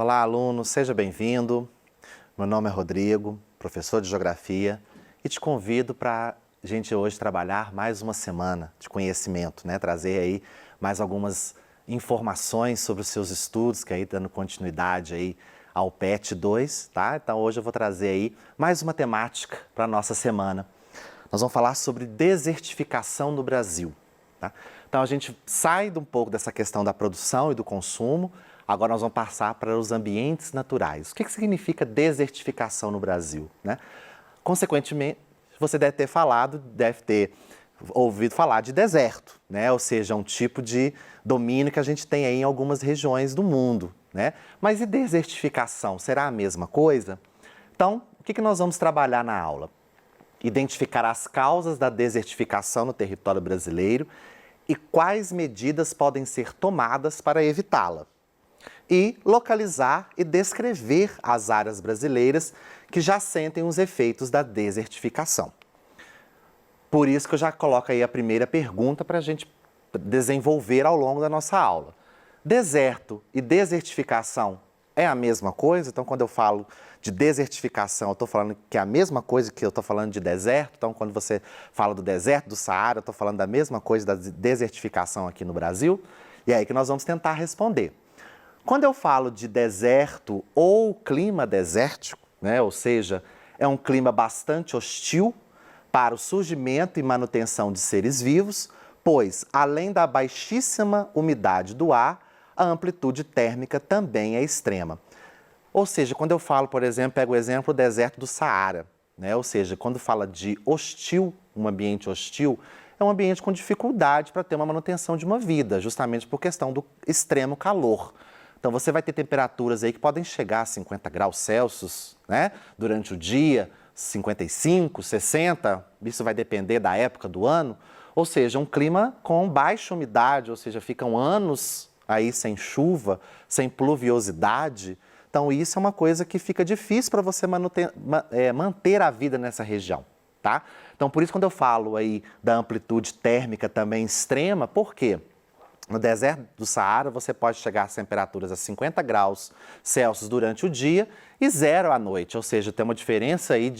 Olá, aluno, seja bem-vindo. Meu nome é Rodrigo, professor de Geografia, e te convido para a gente hoje trabalhar mais uma semana de conhecimento, né? Trazer aí mais algumas informações sobre os seus estudos, que aí dando continuidade aí ao PET 2, tá? Então hoje eu vou trazer aí mais uma temática para a nossa semana. Nós vamos falar sobre desertificação no Brasil, tá? Então a gente sai um pouco dessa questão da produção e do consumo. Agora nós vamos passar para os ambientes naturais. O que significa desertificação no Brasil, né? Consequentemente, você deve ter ouvido falar de deserto, né? Ou seja, um tipo de domínio que a gente tem aí em algumas regiões do mundo, né? Mas e desertificação? Será a mesma coisa? Então, o que nós vamos trabalhar na aula? Identificar as causas da desertificação no território brasileiro e quais medidas podem ser tomadas para evitá-la. E localizar e descrever as áreas brasileiras que já sentem os efeitos da desertificação. Por isso que eu já coloco aí a primeira pergunta para a gente desenvolver ao longo da nossa aula. Deserto e desertificação é a mesma coisa? Então, quando eu falo de desertificação, eu estou falando que é a mesma coisa que eu estou falando de deserto. Então, quando você fala do deserto do Saara, eu estou falando da mesma coisa da desertificação aqui no Brasil. E é aí que nós vamos tentar responder. Quando eu falo de deserto ou clima desértico, né, ou seja, é um clima bastante hostil para o surgimento e manutenção de seres vivos, pois, além da baixíssima umidade do ar, a amplitude térmica também é extrema. Ou seja, quando eu falo, por exemplo, pego o exemplo do deserto do Saara, né, ou seja, quando fala de hostil, um ambiente hostil, é um ambiente com dificuldade para ter uma manutenção de uma vida, justamente por questão do extremo calor. Então, você vai ter temperaturas aí que podem chegar a 50 graus Celsius, né? Durante o dia, 55, 60, isso vai depender da época do ano. Ou seja, um clima com baixa umidade, ou seja, ficam anos aí sem chuva, sem pluviosidade. Então, isso é uma coisa que fica difícil para você manter a vida nessa região, tá? Então, por isso, quando eu falo aí da amplitude térmica também extrema, por quê? No deserto do Saara, você pode chegar a temperaturas a 50 graus Celsius durante o dia e 0 à noite, ou seja, tem uma diferença aí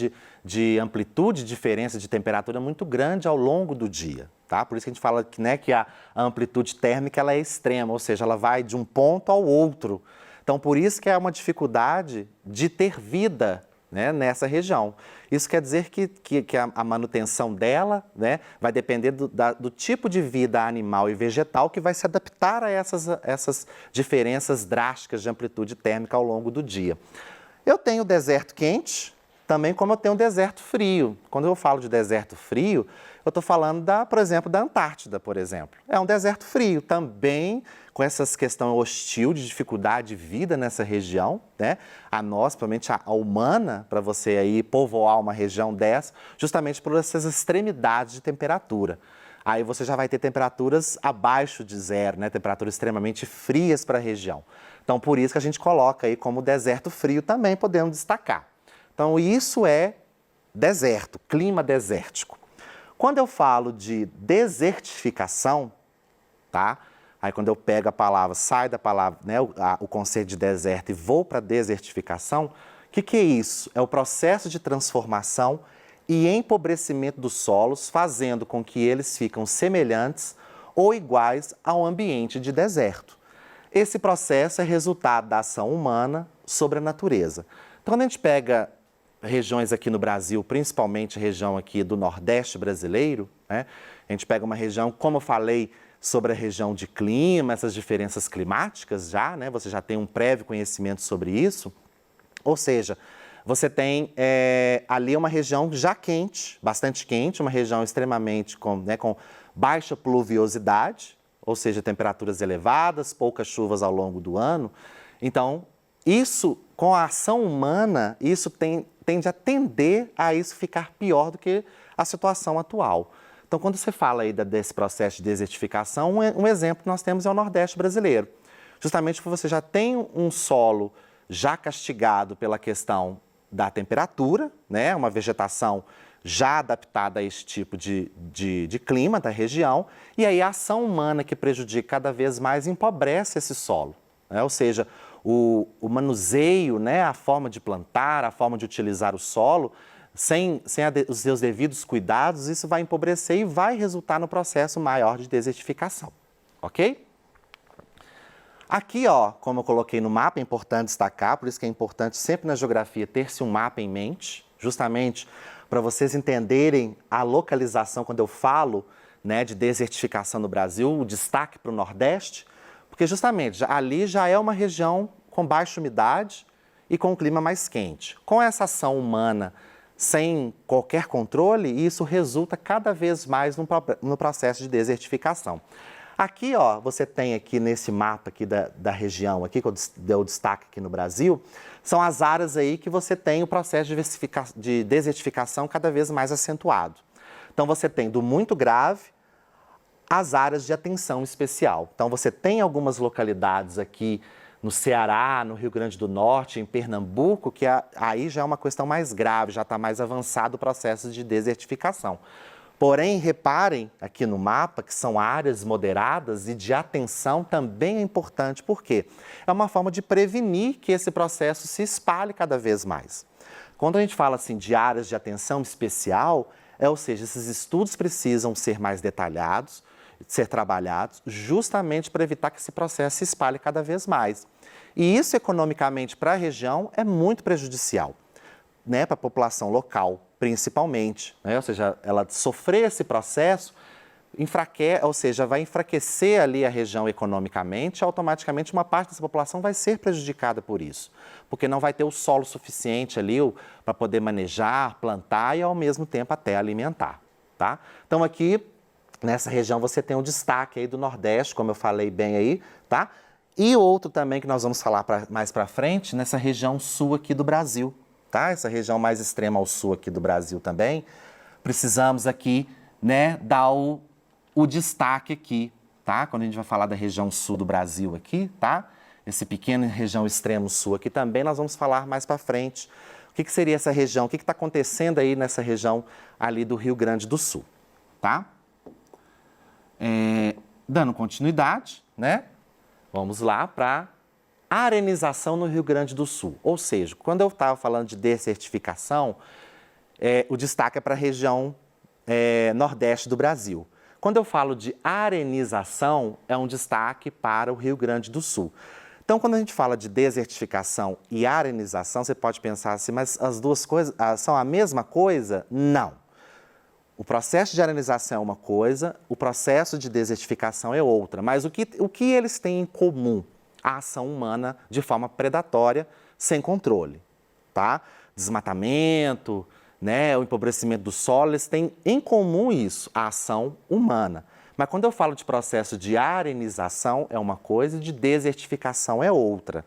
de amplitude, diferença de temperatura muito grande ao longo do dia, tá? Por isso que a gente fala que, né, que a amplitude térmica ela é extrema, ou seja, ela vai de um ponto ao outro. Então, por isso que é uma dificuldade de ter vida, né, nessa região. Isso quer dizer que a manutenção dela, né, vai depender do tipo de vida animal e vegetal que vai se adaptar a essas diferenças drásticas de amplitude térmica ao longo do dia. Eu tenho deserto quente, também como eu tenho deserto frio. Quando eu falo de deserto frio, eu estou falando, por exemplo, da Antártida, por exemplo. É um deserto frio, também com essas questões hostil, de dificuldade de vida nessa região, né? A nós, principalmente a humana, para você aí povoar uma região dessa, justamente por essas extremidades de temperatura. Aí você já vai ter temperaturas abaixo de 0, né? Temperaturas extremamente frias para a região. Então, por isso que a gente coloca aí como deserto frio também podemos destacar. Então, isso é deserto, clima desértico. Quando eu falo de desertificação, tá? Aí quando eu pego a palavra, sai da palavra, né, o conceito de deserto e vou para desertificação, o que é isso? É o processo de transformação e empobrecimento dos solos, fazendo com que eles ficam semelhantes ou iguais ao ambiente de deserto. Esse processo é resultado da ação humana sobre a natureza. Então, quando a gente pega regiões aqui no Brasil, principalmente a região aqui do Nordeste brasileiro, né? A gente pega uma região, como eu falei, sobre a região de clima, essas diferenças climáticas já, né? Você já tem um prévio conhecimento sobre isso. Ou seja, você tem ali uma região já quente, bastante quente, uma região extremamente com baixa pluviosidade, ou seja, temperaturas elevadas, poucas chuvas ao longo do ano. Então, isso, com a ação humana, isso tende a tender a isso ficar pior do que a situação atual. Então, quando você fala aí desse processo de desertificação, um exemplo que nós temos é o Nordeste brasileiro. Justamente porque você já tem um solo já castigado pela questão da temperatura, né? Uma vegetação já adaptada a esse tipo de clima da região, e aí a ação humana que prejudica cada vez mais empobrece esse solo, né? Ou seja, o manuseio, né, a forma de plantar, a forma de utilizar o solo, sem os seus devidos cuidados, isso vai empobrecer e vai resultar no processo maior de desertificação, ok? Aqui, ó, como eu coloquei no mapa, é importante destacar, por isso que é importante sempre na geografia ter-se um mapa em mente, justamente para vocês entenderem a localização quando eu falo, né, de desertificação no Brasil, o destaque para o Nordeste, porque justamente ali já é uma região com baixa umidade e com um clima mais quente. Com essa ação humana sem qualquer controle, isso resulta cada vez mais no processo de desertificação. Aqui, ó, você tem aqui nesse mapa aqui da região, aqui que eu dei o destaque aqui no Brasil, são as áreas aí que você tem o processo de desertificação cada vez mais acentuado. Então, você tem do muito grave às áreas de atenção especial. Então, você tem algumas localidades aqui no Ceará, no Rio Grande do Norte, em Pernambuco, que aí já é uma questão mais grave, já está mais avançado o processo de desertificação. Porém, reparem aqui no mapa que são áreas moderadas e de atenção também é importante, porque é uma forma de prevenir que esse processo se espalhe cada vez mais. Quando a gente fala assim de áreas de atenção especial, ou seja, esses estudos precisam ser mais detalhados, ser trabalhados, justamente para evitar que esse processo se espalhe cada vez mais. E isso, economicamente, para a região é muito prejudicial, né, para a população local, principalmente, né? Ou seja, ela sofrer esse processo ou seja, vai enfraquecer ali a região economicamente, automaticamente uma parte dessa população vai ser prejudicada por isso, porque não vai ter o solo suficiente ali para poder manejar, plantar e ao mesmo tempo até alimentar, tá? Então aqui, nessa região você tem um destaque aí do Nordeste, como eu falei bem aí, tá? E outro também que nós vamos falar mais para frente, nessa região sul aqui do Brasil, tá? Essa região mais extrema ao sul aqui do Brasil também, precisamos aqui, né, dar o destaque aqui, tá? Quando a gente vai falar da região sul do Brasil aqui, tá? Esse pequeno região extremo sul aqui também, nós vamos falar mais para frente. O que seria essa região? O que está acontecendo aí nessa região ali do Rio Grande do Sul, tá? Dando continuidade, né? Vamos lá para arenização no Rio Grande do Sul. Ou seja, quando eu estava falando de desertificação, o destaque é para a região nordeste do Brasil. Quando eu falo de arenização, é um destaque para o Rio Grande do Sul. Então, quando a gente fala de desertificação e arenização, você pode pensar assim, mas as duas coisas são a mesma coisa? Não. O processo de arenização é uma coisa, o processo de desertificação é outra. Mas o que eles têm em comum? A ação humana de forma predatória, sem controle, tá? Desmatamento, né, o empobrecimento do solo, eles têm em comum isso, a ação humana. Mas quando eu falo de processo de arenização é uma coisa e de desertificação é outra.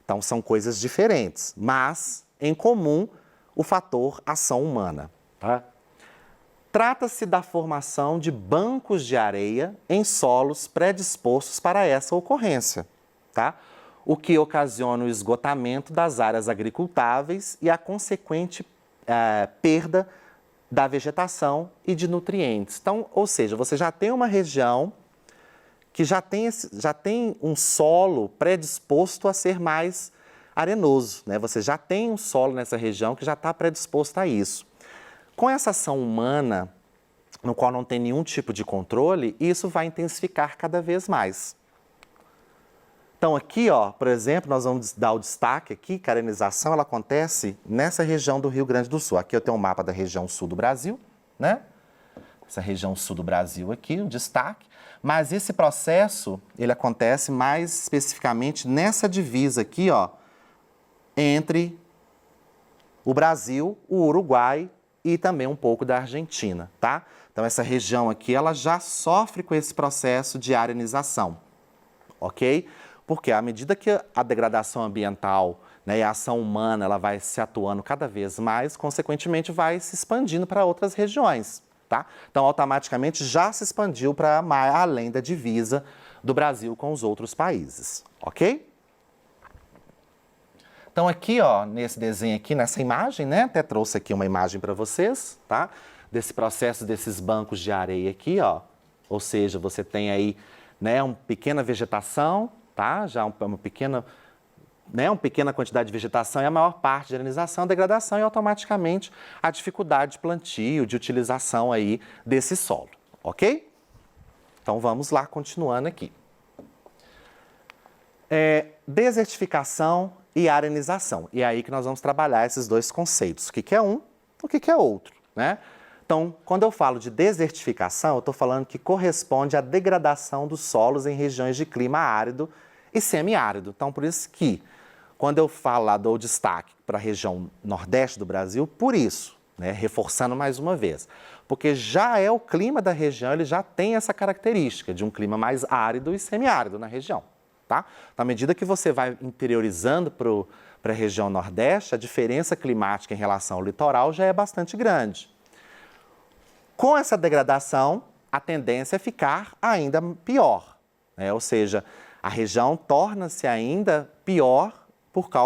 Então são coisas diferentes, mas em comum o fator ação humana, tá? Trata-se da formação de bancos de areia em solos predispostos para essa ocorrência, tá? O que ocasiona o esgotamento das áreas agricultáveis e a consequente perda da vegetação e de nutrientes. Então, ou seja, você já tem uma região que já tem um solo predisposto a ser mais arenoso, né? Você já tem um solo nessa região que já está predisposto a isso. Com essa ação humana, no qual não tem nenhum tipo de controle, isso vai intensificar cada vez mais. Então aqui, ó, por exemplo, nós vamos dar o destaque aqui, que a arenização ela acontece nessa região do Rio Grande do Sul. Aqui eu tenho um mapa da região sul do Brasil, né? Essa região sul do Brasil aqui, o destaque. Mas esse processo, ele acontece mais especificamente nessa divisa aqui, ó, entre o Brasil, o Uruguai e também um pouco da Argentina, tá? Então essa região aqui, ela já sofre com esse processo de arenização, ok? Porque à medida que a degradação ambiental, né, e a ação humana ela vai se atuando cada vez mais, consequentemente vai se expandindo para outras regiões, tá? Então automaticamente já se expandiu para além da divisa do Brasil com os outros países, ok? Então aqui, ó, nesse desenho aqui, nessa imagem, né, até trouxe aqui uma imagem para vocês, tá? Desse processo desses bancos de areia aqui, ó. Ou seja, você tem aí, né, uma pequena vegetação, tá? Já uma pequena né, uma pequena quantidade de vegetação e a maior parte de arenização, degradação e automaticamente a dificuldade de plantio, de utilização aí desse solo, ok? Então vamos lá, continuando aqui. Desertificação e arenização. E é aí que nós vamos trabalhar esses dois conceitos. O que é um, o que é outro, né? Então, quando eu falo de desertificação, eu estou falando que corresponde à degradação dos solos em regiões de clima árido e semiárido. Então, por isso que, quando eu falo lá, dou destaque para a região nordeste do Brasil, por isso, né, reforçando mais uma vez, porque já é o clima da região, ele já tem essa característica de um clima mais árido e semiárido na região, tá? Então, à medida que você vai interiorizando para a região nordeste, a diferença climática em relação ao litoral já é bastante grande. Com essa degradação, a tendência é ficar ainda pior, né? Ou seja, a região torna-se ainda pior porque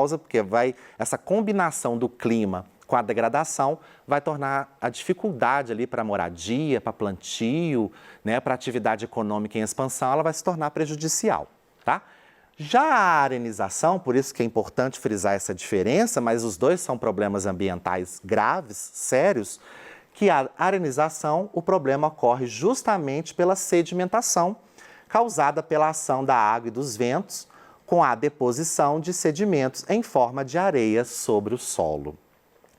essa combinação do clima com a degradação vai tornar a dificuldade ali para moradia, para plantio, né, para atividade econômica em expansão, ela vai se tornar prejudicial, tá? Já a arenização, por isso que é importante frisar essa diferença, mas os dois são problemas ambientais graves, sérios, que a arenização, o problema ocorre justamente pela sedimentação causada pela ação da água e dos ventos com a deposição de sedimentos em forma de areia sobre o solo.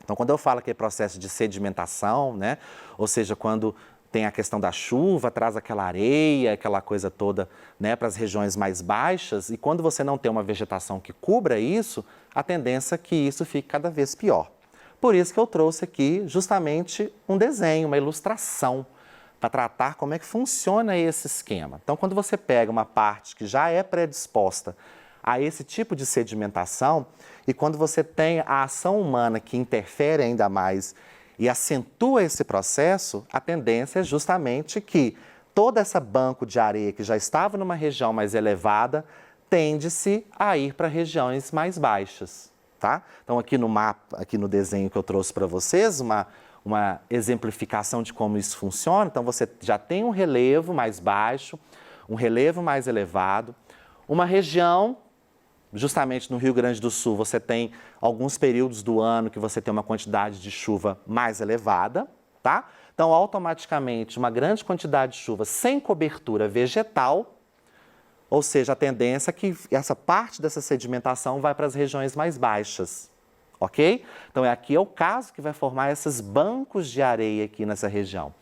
Então, quando eu falo que é processo de sedimentação, né, ou seja, quando tem a questão da chuva, traz aquela areia, aquela coisa toda, né, para as regiões mais baixas, e quando você não tem uma vegetação que cubra isso, a tendência é que isso fique cada vez pior. Por isso que eu trouxe aqui justamente um desenho, uma ilustração, para tratar como é que funciona esse esquema. Então, quando você pega uma parte que já é predisposta a esse tipo de sedimentação, e quando você tem a ação humana que interfere ainda mais e acentua esse processo, a tendência é justamente que todo esse banco de areia que já estava numa região mais elevada, tende-se a ir para regiões mais baixas. Tá? Então, aqui no mapa, aqui no desenho que eu trouxe para vocês, uma exemplificação de como isso funciona. Então, você já tem um relevo mais baixo, um relevo mais elevado, uma região, justamente no Rio Grande do Sul, você tem alguns períodos do ano que você tem uma quantidade de chuva mais elevada, tá? Então, automaticamente, uma grande quantidade de chuva sem cobertura vegetal, ou seja, a tendência é que essa parte dessa sedimentação vai para as regiões mais baixas, ok? Então, aqui é o caso que vai formar esses bancos de areia aqui nessa região.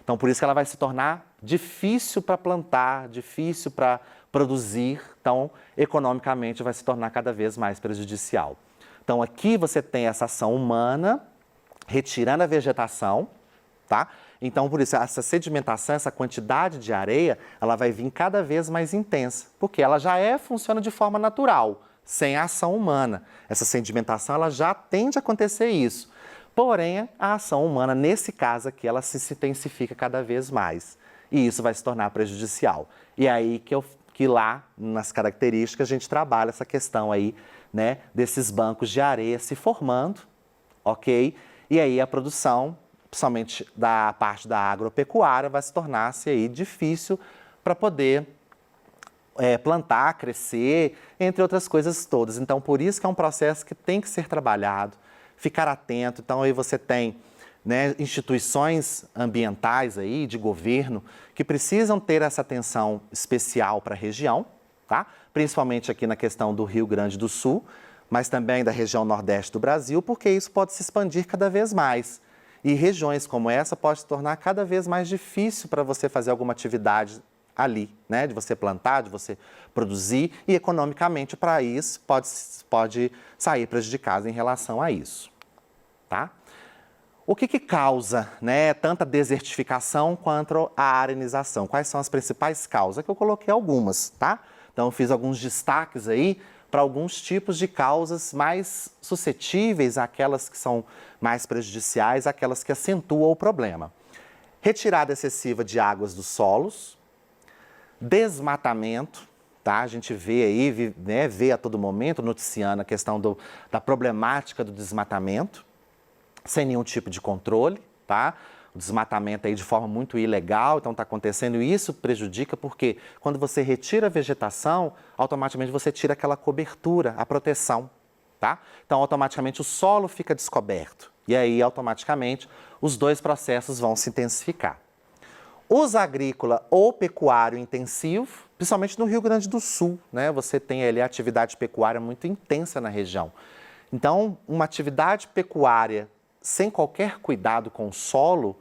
Então, por isso que ela vai se tornar difícil para plantar, difícil para produzir, então, economicamente, vai se tornar cada vez mais prejudicial. Então, aqui você tem essa ação humana, retirando a vegetação, tá? Então, por isso, essa sedimentação, essa quantidade de areia, ela vai vir cada vez mais intensa, porque ela já funciona de forma natural, sem a ação humana. Essa sedimentação, ela já tende a acontecer isso. Porém, a ação humana, nesse caso aqui, ela se intensifica cada vez mais. E isso vai se tornar prejudicial. E é aí que lá, nas características, a gente trabalha essa questão aí, né, desses bancos de areia se formando, ok? E aí a produção, principalmente da parte da agropecuária, vai se tornar-se aí difícil para poder plantar, crescer, entre outras coisas todas. Então, por isso que é um processo que tem que ser trabalhado, ficar atento. Então, aí você tem, né, instituições ambientais aí, de governo, que precisam ter essa atenção especial para a região, tá? Principalmente aqui na questão do Rio Grande do Sul, mas também da região nordeste do Brasil, porque isso pode se expandir cada vez mais. E regiões como essa pode se tornar cada vez mais difícil para você fazer alguma atividade ali, né? De você plantar, de você produzir, e economicamente para isso pode sair prejudicado em relação a isso, tá? O que causa, né, tanta desertificação quanto a arenização? Quais são as principais causas? Que eu coloquei algumas, tá? Então, eu fiz alguns destaques aí para alguns tipos de causas mais suscetíveis àquelas que são mais prejudiciais, àquelas que acentuam o problema. Retirada excessiva de águas dos solos, desmatamento, tá? A gente vê aí, né, vê a todo momento noticiando a questão da problemática do desmatamento, sem nenhum tipo de controle, tá? o desmatamento aí de forma muito ilegal, então está acontecendo e isso prejudica porque quando você retira a vegetação, automaticamente você tira aquela cobertura, a proteção, tá? Então automaticamente o solo fica descoberto e aí automaticamente os dois processos vão se intensificar. Uso agrícola ou pecuário intensivo, principalmente no Rio Grande do Sul, né? Você tem ali a atividade pecuária muito intensa na região. Então, uma atividade pecuária sem qualquer cuidado com o solo,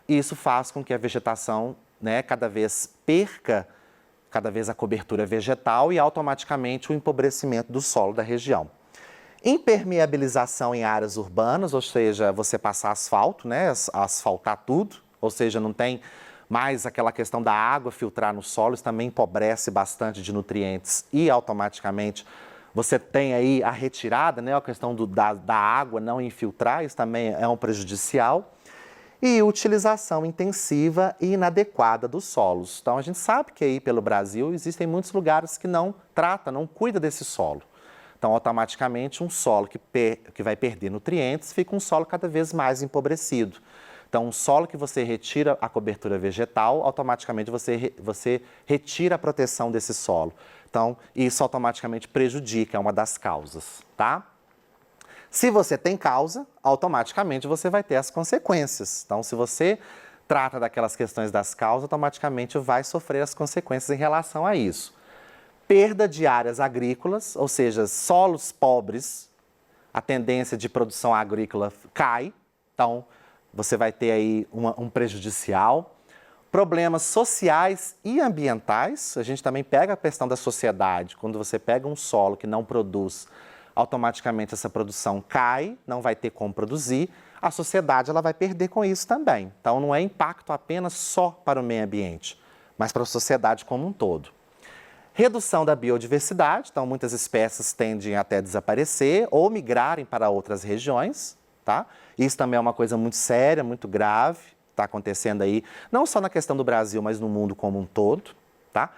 isso faz com que a vegetação, né, cada vez perca a cobertura vegetal e automaticamente o empobrecimento do solo da região. Impermeabilização em áreas urbanas, ou seja, você passar asfalto, né, asfaltar tudo, ou seja, não tem mais aquela questão da água filtrar no solo, isso também empobrece bastante de nutrientes e automaticamente você tem aí a retirada, né, a questão da água não infiltrar, isso também é um prejudicial. E utilização intensiva e inadequada dos solos. Então, a gente sabe que aí pelo Brasil existem muitos lugares que não trata, não cuida desse solo. Então, automaticamente, um solo que vai perder nutrientes fica um solo cada vez mais empobrecido. Então, um solo que você retira a cobertura vegetal, automaticamente você retira a proteção desse solo. Então, isso automaticamente prejudica, é uma das causas, tá? Se você tem causa, automaticamente você vai ter as consequências. Então, se você trata daquelas questões das causas, automaticamente vai sofrer as consequências em relação a isso. Perda de áreas agrícolas, ou seja, solos pobres, a tendência de produção agrícola cai, então você vai ter aí um prejudicial. Problemas sociais e ambientais, a gente também pega a questão da sociedade, quando você pega um solo que não produz, automaticamente essa produção cai, não vai ter como produzir, a sociedade ela vai perder com isso também. Então não é impacto apenas só para o meio ambiente, mas para a sociedade como um todo. Redução da biodiversidade, então muitas espécies tendem até a desaparecer ou migrarem para outras regiões, tá? Isso também é uma coisa muito séria, muito grave. Está acontecendo aí, não só na questão do Brasil, mas no mundo como um todo, tá?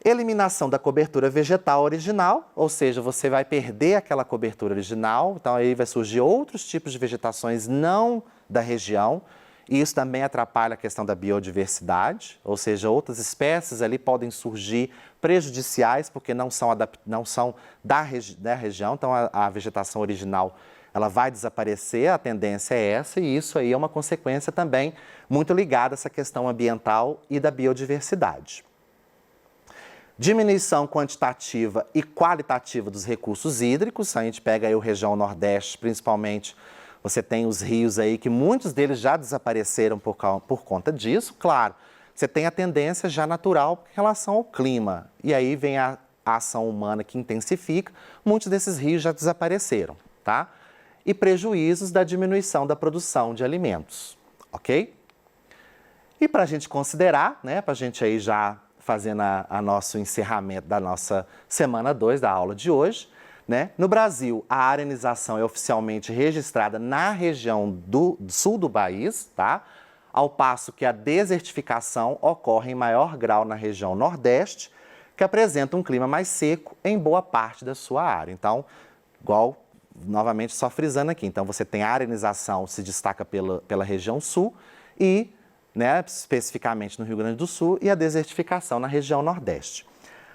Eliminação da cobertura vegetal original, ou seja, você vai perder aquela cobertura original, então aí vai surgir outros tipos de vegetações não da região, e isso também atrapalha a questão da biodiversidade, ou seja, outras espécies ali podem surgir prejudiciais porque não são da região, então a vegetação original ela vai desaparecer, a tendência é essa, e isso aí é uma consequência também muito ligada a essa questão ambiental e da biodiversidade. Diminuição quantitativa e qualitativa dos recursos hídricos, a gente pega aí o região Nordeste, principalmente, você tem os rios aí, que muitos deles já desapareceram por conta disso, claro, você tem a tendência já natural em relação ao clima, e aí vem a ação humana que intensifica, muitos desses rios já desapareceram, tá? E prejuízos da diminuição da produção de alimentos, ok? E para a gente considerar, né, para a gente aí já fazendo a nosso encerramento da nossa semana 2 da aula de hoje, né, no Brasil a arenização é oficialmente registrada na região do sul do país, tá? Ao passo que a desertificação ocorre em maior grau na região Nordeste, que apresenta um clima mais seco em boa parte da sua área. Então, igual novamente só frisando aqui, então você tem a arenização se destaca pela região sul e, né, especificamente no Rio Grande do Sul, e a desertificação na região Nordeste.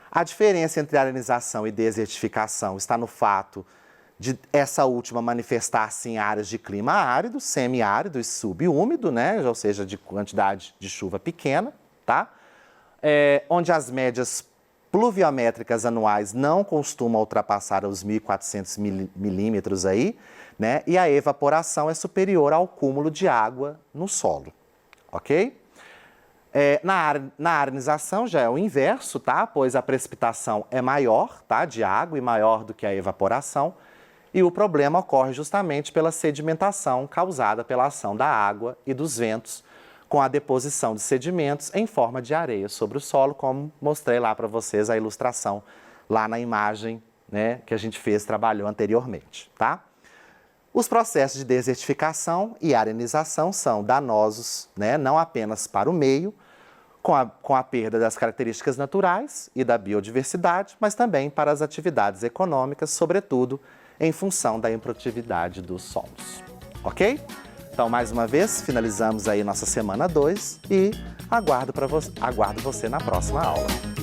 A diferença entre arenização e desertificação está no fato de essa última manifestar-se em áreas de clima árido, semiárido e subúmido, né, ou seja, de quantidade de chuva pequena, tá? Onde as médias pluviométricas anuais não costumam ultrapassar os 1.400 milímetros aí, né? E a evaporação é superior ao cúmulo de água no solo, ok? Na arenização já é o inverso, tá? Pois a precipitação é maior, tá? De água e maior do que a evaporação. E o problema ocorre justamente pela sedimentação causada pela ação da água e dos ventos, com a deposição de sedimentos em forma de areia sobre o solo, como mostrei lá para vocês a ilustração lá na imagem, né, que a gente trabalhou anteriormente, tá? Os processos de desertificação e arenização são danosos, né, não apenas para o meio, com a perda das características naturais e da biodiversidade, mas também para as atividades econômicas, sobretudo em função da improdutividade dos solos, ok? Então, mais uma vez, finalizamos aí nossa semana 2 e aguardo você na próxima aula.